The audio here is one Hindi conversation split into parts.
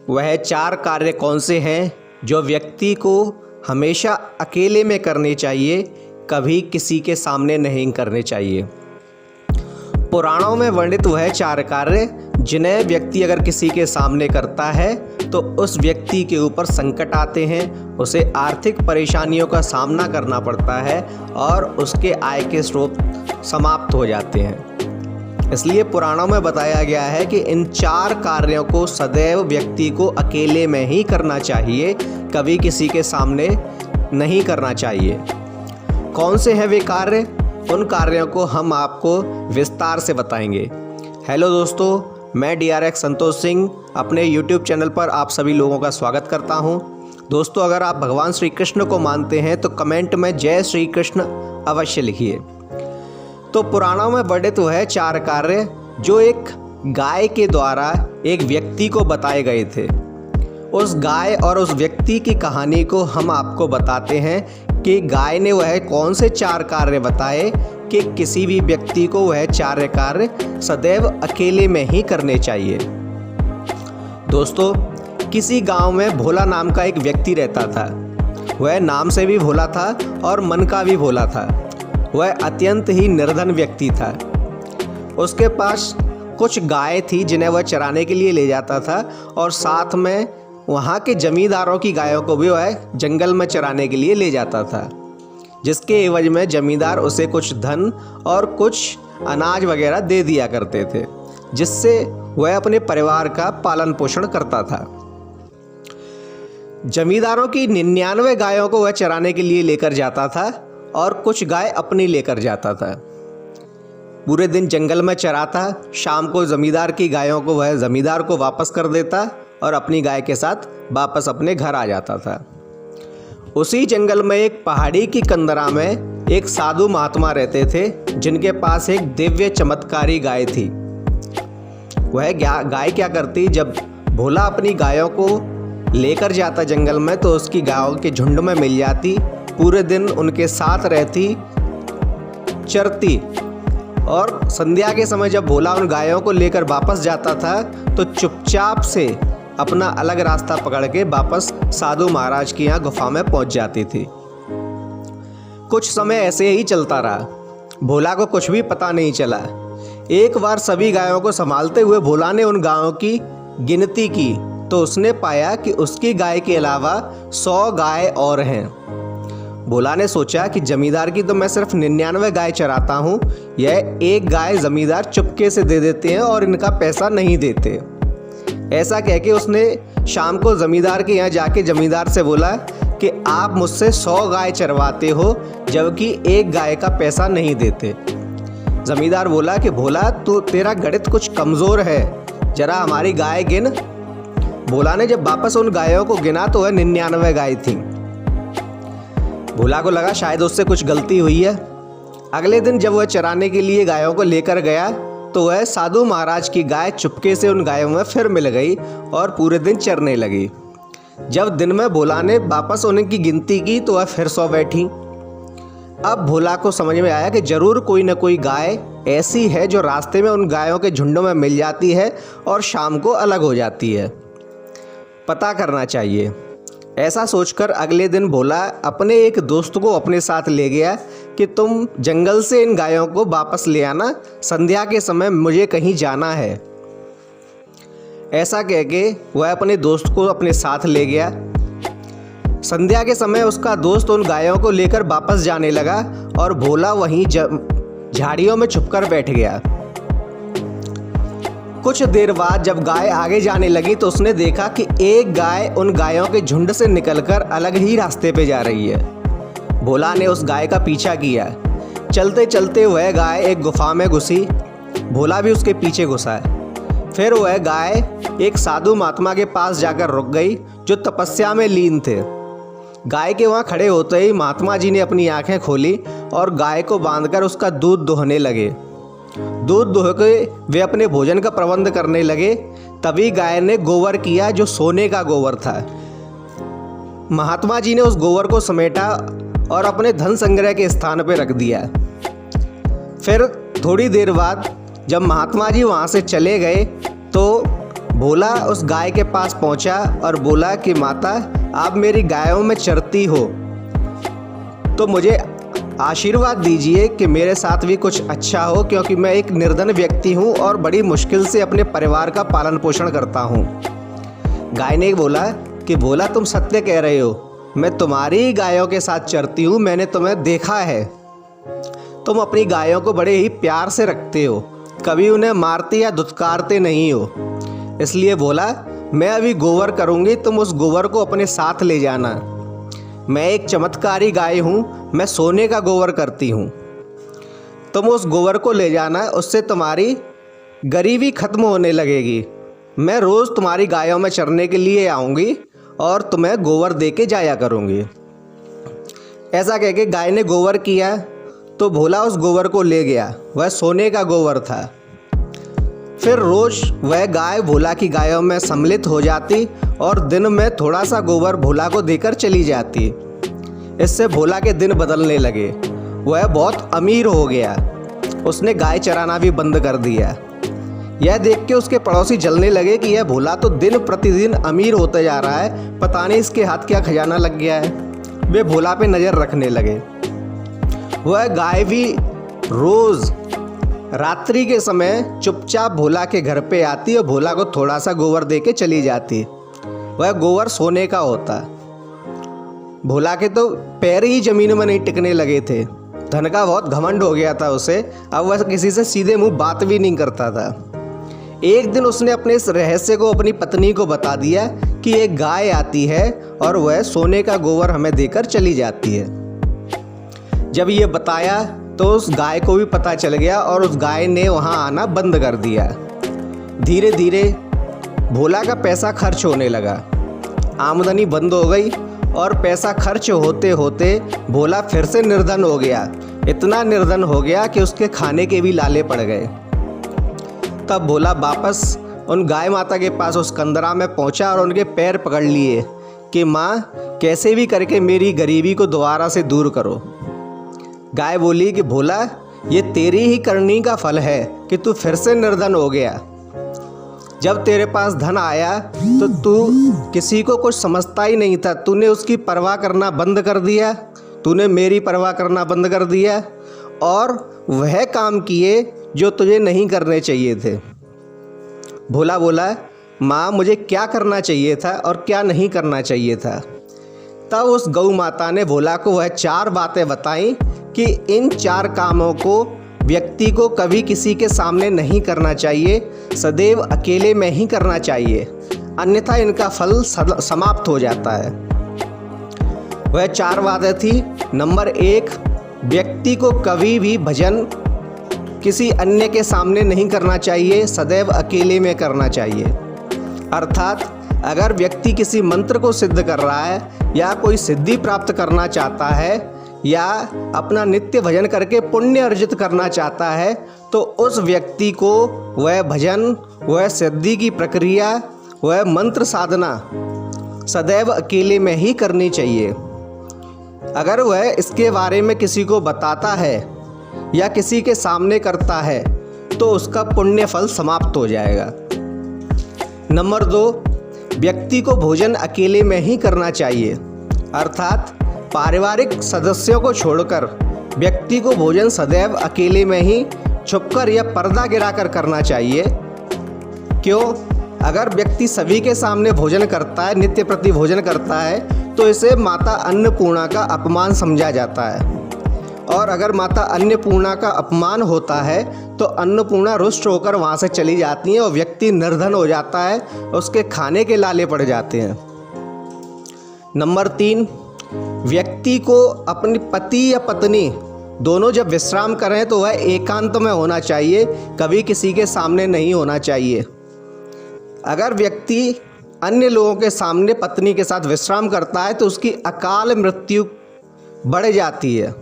वह 4 कार्य कौन से हैं जो व्यक्ति को हमेशा अकेले में करने चाहिए, कभी किसी के सामने नहीं करने चाहिए। पुराणों में वर्णित वह 4 कार्य जिन्हें व्यक्ति अगर किसी के सामने करता है तो उस व्यक्ति के ऊपर संकट आते हैं, उसे आर्थिक परेशानियों का सामना करना पड़ता है और उसके आय के स्रोत समाप्त हो जाते हैं। इसलिए पुराणों में बताया गया है कि इन 4 कार्यों को सदैव व्यक्ति को अकेले में ही करना चाहिए, कभी किसी के सामने नहीं करना चाहिए। कौन से हैं वे कार्य? उन कार्यों को हम आपको विस्तार से बताएंगे। हेलो दोस्तों, मैं DRX संतोष सिंह अपने YouTube चैनल पर आप सभी लोगों का स्वागत करता हूं। दोस्तों, अगर आप भगवान श्री कृष्ण को मानते हैं तो कमेंट में जय श्री कृष्ण अवश्य लिखिए। तो पुराणों में वर्णित वह 4 कार्य जो एक गाय के द्वारा एक व्यक्ति को बताए गए थे, उस गाय और उस व्यक्ति की कहानी को हम आपको बताते हैं कि गाय ने वह कौन से 4 कार्य बताए कि किसी भी व्यक्ति को वह 4 कार्य सदैव अकेले में ही करने चाहिए। दोस्तों, किसी गांव में भोला नाम का एक व्यक्ति रहता था। वह नाम से भी भोला था और मन का भी भोला था। वह अत्यंत ही निर्धन व्यक्ति था। उसके पास कुछ गाय थी जिन्हें वह चराने के लिए ले जाता था और साथ में वहाँ के जमींदारों की गायों को भी वह जंगल में चराने के लिए ले जाता था, जिसके एवज में जमींदार उसे कुछ धन और कुछ अनाज वगैरह दे दिया करते थे, जिससे वह अपने परिवार का पालन पोषण करता था। जमींदारों की 99 गायों को वह चराने के लिए लेकर जाता था और कुछ गाय अपनी लेकर जाता था। पूरे दिन जंगल में चराता, शाम को जमींदार की गायों को वह जमींदार को वापस कर देता और अपनी गाय के साथ वापस अपने घर आ जाता था। उसी जंगल में एक पहाड़ी की कंदरा में एक साधु महात्मा रहते थे, जिनके पास एक दिव्य चमत्कारी गाय थी। वह गाय क्या करती, जब भोला अपनी गायों को लेकर जाता जंगल में तो उसकी गायों के झुंड में मिल जाती, पूरे दिन उनके साथ रहती, चरती, और संध्या के समय जब भोला उन गायों को लेकर वापस जाता था तो चुपचाप से अपना अलग रास्ता पकड़ के वापस साधु महाराज की यहाँ गुफा में पहुंच जाती थी। कुछ समय ऐसे ही चलता रहा। भोला को कुछ भी पता नहीं चला। एक बार सभी गायों को संभालते हुए भोला ने उन गायों की गिनती की तो उसने पाया कि उसकी गाय के अलावा 100 गाय और हैं। भोला ने सोचा कि जमींदार की तो मैं सिर्फ 99 गाय चराता हूँ, यह एक गाय जमींदार चुपके से दे देते हैं और इनका पैसा नहीं देते। ऐसा कह के उसने शाम को जमींदार के यहाँ जाके जमींदार से बोला कि आप मुझसे 100 गाय चरवाते हो जबकि एक गाय का पैसा नहीं देते। जमींदार बोला कि भोला, तू तेरा गणित कुछ कमज़ोर है, जरा हमारी गाय गिन। भोला ने जब वापस उन गायों को गिना तो वह 99 गाय थी। भोला को लगा शायद उससे कुछ गलती हुई है। अगले दिन जब वह चराने के लिए गायों को लेकर गया तो वह साधु महाराज की गाय चुपके से उन गायों में फिर मिल गई और पूरे दिन चरने लगी। जब दिन में भोला ने वापस उनकी गिनती की तो वह फिर 100 बैठी। अब भोला को समझ में आया कि जरूर कोई न कोई गाय ऐसी है जो रास्ते में उन गायों के झुंडों में मिल जाती है और शाम को अलग हो जाती है। पता करना चाहिए। ऐसा सोचकर अगले दिन भोला अपने एक दोस्त को अपने साथ ले गया कि तुम जंगल से इन गायों को वापस ले आना, संध्या के समय मुझे कहीं जाना है। ऐसा कह के वह अपने दोस्त को अपने साथ ले गया। संध्या के समय उसका दोस्त उन गायों को लेकर वापस जाने लगा और भोला वहीं झाड़ियों में छुपकर बैठ गया। कुछ देर बाद जब गाय आगे जाने लगी तो उसने देखा कि एक गाय उन गायों के झुंड से निकलकर अलग ही रास्ते पे जा रही है। भोला ने उस गाय का पीछा किया। चलते चलते वह गाय एक गुफा में घुसी। भोला भी उसके पीछे घुसा। फिर वह गाय एक साधु महात्मा के पास जाकर रुक गई जो तपस्या में लीन थे। गाय के वहाँ खड़े होते ही महात्मा जी ने अपनी आंखें खोली और गाय को बांधकर उसका दूध दोहने लगे। दूध दुह के वे अपने भोजन का प्रबंध करने लगे। तभी गाय ने गोबर किया जो सोने का गोबर था। महात्मा जी ने उस गोबर को समेटा और अपने धन संग्रह के स्थान पर रख दिया। फिर थोड़ी देर बाद जब महात्मा जी वहाँ से चले गए तो भोला उस गाय के पास पहुंचा और बोला कि माता, आप मेरी गायों में चरती हो तो मुझे आशीर्वाद दीजिए कि मेरे साथ भी कुछ अच्छा हो, क्योंकि मैं एक निर्धन व्यक्ति हूँ और बड़ी मुश्किल से अपने परिवार का पालन पोषण करता हूँ। गाय ने बोला कि भोला, तुम सत्य कह रहे हो, मैं तुम्हारी ही गायों के साथ चरती हूँ, मैंने तुम्हें देखा है। तुम अपनी गायों को बड़े ही प्यार से रखते हो, कभी उन्हें मारते या धुतकारते नहीं हो। इसलिए बोला, मैं अभी गोबर करूँगी, तुम उस गोबर को अपने साथ ले जाना। मैं एक चमत्कारी गाय हूँ, मैं सोने का गोबर करती हूँ। तुम उस गोबर को ले जाना, उससे तुम्हारी गरीबी खत्म होने लगेगी। मैं रोज़ तुम्हारी गायों में चरने के लिए आऊँगी और तुम्हें गोबर दे के जाया करूँगी। ऐसा कह के गाय ने गोबर किया तो भोला उस गोबर को ले गया। वह सोने का गोबर था। फिर रोज़ वह गाय भोला की गायों में सम्मिलित हो जाती और दिन में थोड़ा सा गोबर भोला को देकर चली जाती। इससे भोला के दिन बदलने लगे। वह बहुत अमीर हो गया। उसने गाय चराना भी बंद कर दिया। यह देख के उसके पड़ोसी जलने लगे कि यह भोला तो दिन प्रतिदिन अमीर होता जा रहा है, पता नहीं इसके हाथ क्या खजाना लग गया है। वे भोला पे नज़र रखने लगे। वह गाय भी रोज़ रात्रि के समय चुपचाप भोला के घर पे आती और भोला को थोड़ा सा गोबर दे के चली जाती। वह गोबर सोने का होता। भोला के तो पैर ही ज़मीन में नहीं टिकने लगे थे। धन का बहुत घमंड हो गया था उसे। अब वह किसी से सीधे मुंह बात भी नहीं करता था। एक दिन उसने अपने इस रहस्य को अपनी पत्नी को बता दिया कि एक गाय आती है और वह सोने का गोबर हमें देकर चली जाती है। जब ये बताया तो उस गाय को भी पता चल गया और उस गाय ने वहाँ आना बंद कर दिया। धीरे धीरे भोला का पैसा खर्च होने लगा। आमदनी बंद हो गई और पैसा खर्च होते होते भोला फिर से निर्धन हो गया। इतना निर्धन हो गया कि उसके खाने के भी लाले पड़ गए। तब भोला वापस उन गाय माता के पास उस कंदरा में पहुंचा और उनके पैर पकड़ लिए कि माँ, कैसे भी करके मेरी गरीबी को दोबारा से दूर करो। गाय बोली कि भोला, ये तेरी ही करनी का फल है कि तू फिर से निर्धन हो गया। जब तेरे पास धन आया तो तू किसी को कुछ समझता ही नहीं था। तूने उसकी परवाह करना बंद कर दिया। तूने मेरी परवाह करना बंद कर दिया और वह काम किए जो तुझे नहीं करने चाहिए थे। भोला बोला, माँ, मुझे क्या करना चाहिए था और क्या नहीं करना चाहिए था। तब उस गौ माता ने भोला को वह 4 बातें बताईं कि इन 4 कामों को व्यक्ति को कभी किसी के सामने नहीं करना चाहिए, सदैव अकेले में ही करना चाहिए, अन्यथा इनका फल समाप्त हो जाता है। वह 4 बातें थी। नंबर 1, व्यक्ति को कभी भी भजन किसी अन्य के सामने नहीं करना चाहिए, सदैव अकेले में करना चाहिए। अर्थात अगर व्यक्ति किसी मंत्र को सिद्ध कर रहा है या कोई सिद्धि प्राप्त करना चाहता है या अपना नित्य भजन करके पुण्य अर्जित करना चाहता है तो उस व्यक्ति को वह भजन, वह सिद्धि की प्रक्रिया, वह मंत्र साधना सदैव अकेले में ही करनी चाहिए। अगर वह इसके बारे में किसी को बताता है या किसी के सामने करता है तो उसका पुण्य फल समाप्त हो जाएगा। नंबर 2, व्यक्ति को भोजन अकेले में ही करना चाहिए। अर्थात पारिवारिक सदस्यों को छोड़कर व्यक्ति को भोजन सदैव अकेले में ही छुपकर या पर्दा गिराकर करना चाहिए। क्यों? अगर व्यक्ति सभी के सामने भोजन करता है, नित्य प्रति भोजन करता है, तो इसे माता अन्नपूर्णा का अपमान समझा जाता है। और अगर माता अन्नपूर्णा का अपमान होता है तो अन्नपूर्णा रुष्ट होकर वहाँ से चली जाती हैं और व्यक्ति निर्धन हो जाता है, उसके खाने के लाले पड़ जाते हैं। नंबर 3, व्यक्ति को अपनी पति या पत्नी दोनों जब विश्राम करें तो वह एकांत में होना चाहिए, कभी किसी के सामने नहीं होना चाहिए। अगर व्यक्ति अन्य लोगों के सामने पत्नी के साथ विश्राम करता है तो उसकी अकाल मृत्यु बढ़ जाती है।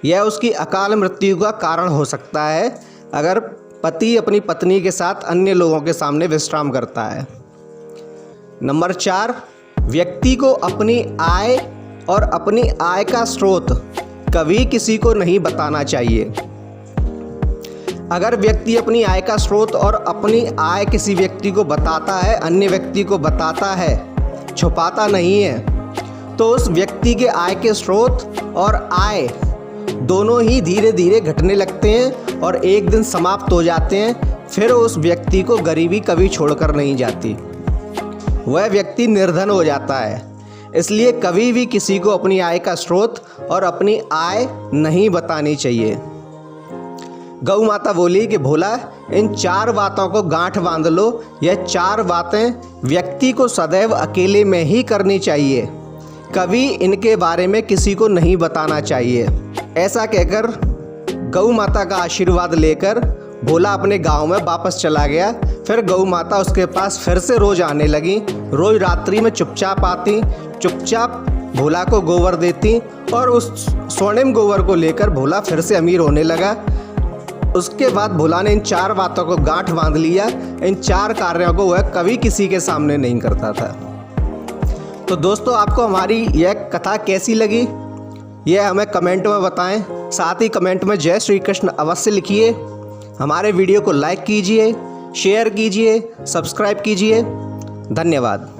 यह उसकी अकाल मृत्यु का कारण हो सकता है अगर पति अपनी पत्नी के साथ अन्य लोगों के सामने विश्राम करता है। नंबर 4, व्यक्ति को अपनी आय और अपनी आय का स्रोत कभी किसी को नहीं बताना चाहिए। अगर व्यक्ति अपनी आय का स्रोत और अपनी आय किसी व्यक्ति को बताता है, अन्य व्यक्ति को बताता है, छुपाता नहीं है, तो उस व्यक्ति के आय के स्रोत और आय दोनों ही धीरे धीरे घटने लगते हैं और एक दिन समाप्त हो जाते हैं। फिर उस व्यक्ति को गरीबी कभी छोड़कर नहीं जाती, वह व्यक्ति निर्धन हो जाता है। इसलिए कभी भी किसी को अपनी आय का स्रोत और अपनी आय नहीं बतानी चाहिए। गौ माता बोली कि भोला, इन 4 बातों को गांठ बांध लो। यह 4 बातें व्यक्ति को सदैव अकेले में ही करनी चाहिए, कभी इनके बारे में किसी को नहीं बताना चाहिए। ऐसा कहकर गौ माता का आशीर्वाद लेकर भोला अपने गांव में वापस चला गया। फिर गौ माता उसके पास फिर से रोज आने लगी। रोज रात्रि में चुपचाप आती, चुपचाप भोला को गोबर देती और उस स्वर्णिम गोबर को लेकर भोला फिर से अमीर होने लगा। उसके बाद भोला ने इन 4 बातों को गांठ बांध लिया। इन 4 कार्यों को वह कभी किसी के सामने नहीं करता था। तो दोस्तों, आपको हमारी यह कथा कैसी लगी, यह हमें कमेंट में बताएं। साथ ही कमेंट में जय श्री कृष्ण अवश्य लिखिए। हमारे वीडियो को लाइक कीजिए, शेयर कीजिए, सब्सक्राइब कीजिए। धन्यवाद।